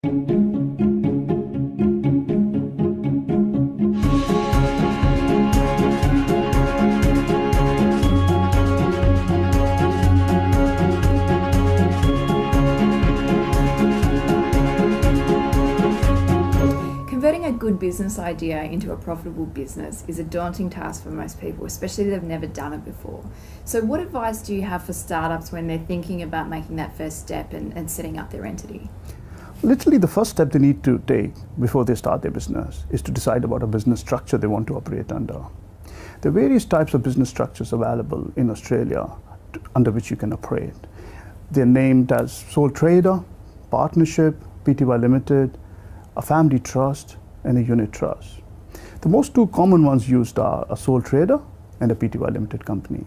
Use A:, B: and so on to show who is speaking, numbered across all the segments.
A: Converting a good business idea into a profitable business is a daunting task for most people, especially if they've never done it before. So what advice do you have for startups when they're thinking about making that first step and setting up their entity?
B: Literally, the first step they need to take before they start their business is to decide about a business structure they want to operate under. There are various types of business structures available in Australia under which you can operate. They're named as sole trader, partnership, PTY Limited, a family trust, and a unit trust. The most two common ones used are a sole trader and a PTY Limited company.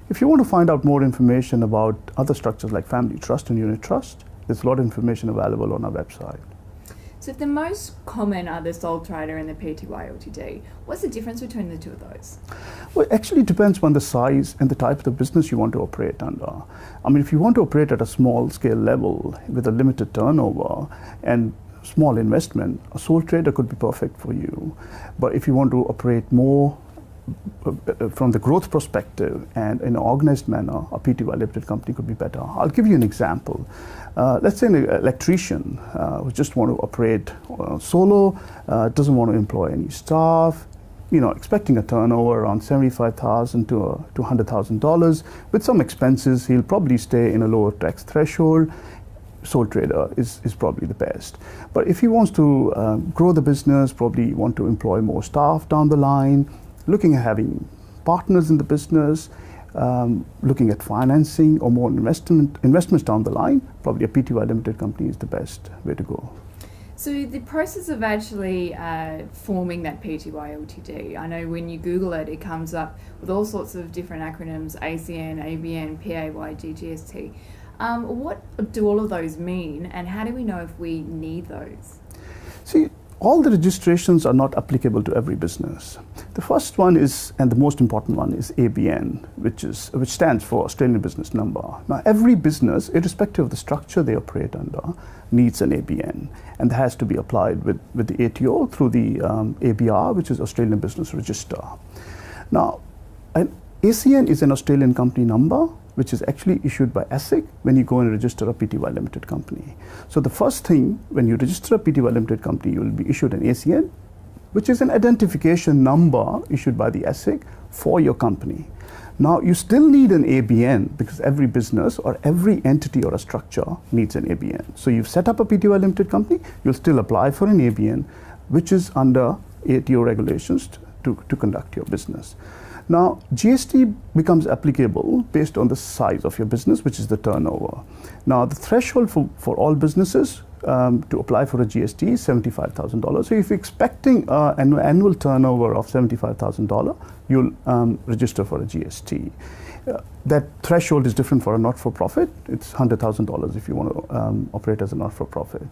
B: If you want to find out more information about other structures like family trust and unit trust, there's a lot of information available on our website.
A: So if the most common are the sole trader and the PTY LTD, what's the difference between the two of those?
B: Well, actually it depends on the size and the type of the business you want to operate under. I mean, if you want to operate at a small scale level with a limited turnover and small investment, a sole trader could be perfect for you. But if you want to operate more from the growth perspective and in an organized manner, a PTY Limited company could be better. I'll give you an example. Let's say an electrician who just want to operate solo, doesn't want to employ any staff, expecting a turnover around $75,000 to $100,000. With some expenses, he'll probably stay in a lower tax threshold. Sole trader is probably the best. But if he wants to grow the business, probably want to employ more staff down the line, looking at having partners in the business, looking at financing or more investments down the line, probably a PTY Limited company is the best way to go.
A: So the process of actually forming that PTY LTD, I know when you Google it, it comes up with all sorts of different acronyms, ACN, ABN, PAYG, GST. What do all of those mean, and how do we know if we need those?
B: See, all the registrations are not applicable to every business. The first one is, and the most important one, is ABN, which stands for Australian Business Number. Now, every business, irrespective of the structure they operate under, needs an ABN, and that has to be applied with the ATO through the ABR, which is Australian Business Register. Now, an ACN is an Australian company number, which is actually issued by ASIC when you go and register a PTY Limited company. So the first thing, when you register a PTY Limited company, you will be issued an ACN, which is an identification number issued by the ASIC for your company. Now, you still need an ABN because every business or every entity or a structure needs an ABN. So you've set up a PTY Limited company, you'll still apply for an ABN, which is under ATO regulations to conduct your business. Now, GST becomes applicable based on the size of your business, which is the turnover. Now, the threshold for all businesses to apply for a GST is $75,000. So if you're expecting an annual turnover of $75,000, you'll register for a GST. That threshold is different for a not-for-profit. It's $100,000 if you want to operate as a not-for-profit.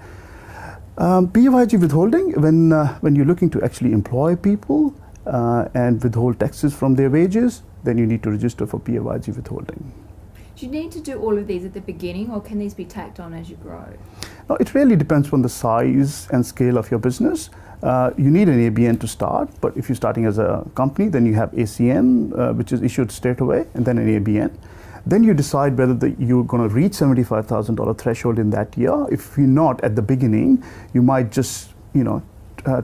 B: PAYG withholding, when you're looking to actually employ people, and withhold taxes from their wages, then you need to register for PAYG withholding.
A: Do you need to do all of these at the beginning, or can these be tacked on as you grow?
B: Now, it really depends on the size and scale of your business. You need an ABN to start, but if you're starting as a company, then you have ACN, which is issued straight away, and then an ABN. Then you decide whether you're going to reach $75,000 threshold in that year. If you're not at the beginning, you might just,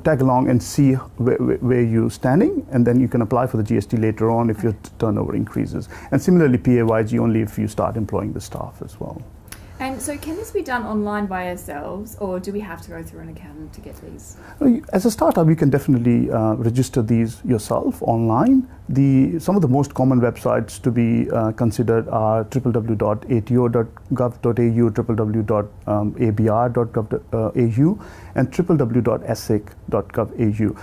B: tag along and see where you're standing, and then you can apply for the GST later on if your turnover increases. And similarly, PAYG only if you start employing the staff as well.
A: And so can this be done online by ourselves, or do we have to go through an accountant to get these?
B: As a startup, you can definitely register these yourself online. Some of the most common websites to be considered are www.ato.gov.au, www.abr.gov.au, and www.asic.gov.au.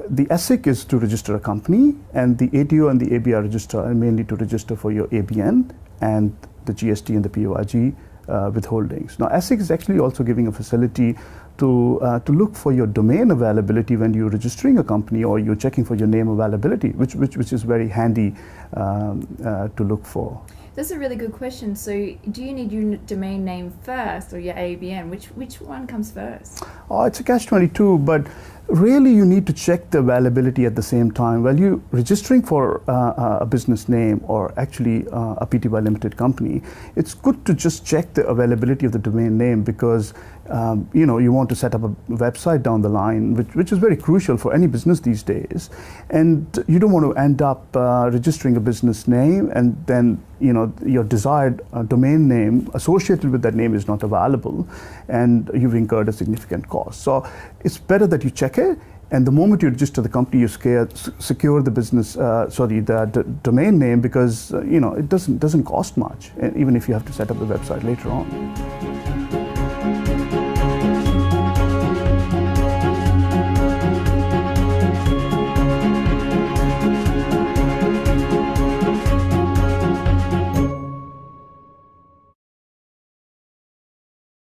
B: The ASIC is to register a company, and the ATO and the ABR register are mainly to register for your ABN and the GST and the PAYG withholdings. Now, ASIC is actually also giving a facility to look for your domain availability when you're registering a company or you're checking for your name availability, which is very handy to look for.
A: That's a really good question. So do you need your domain name first or your ABN? Which one comes first?
B: Oh, it's a catch-22, but really you need to check the availability at the same time. While you're registering for a business name or actually a PTY limited company, it's good to just check the availability of the domain name, because you want to set up a website down the line, which is very crucial for any business these days. And you don't want to end up registering a business name and then your desired domain name associated with that name is not available, and you've incurred a significant cost. So it's better that you check it, and the moment you register the company, you secure the business, the domain name, because it doesn't cost much, even if you have to set up the website later on.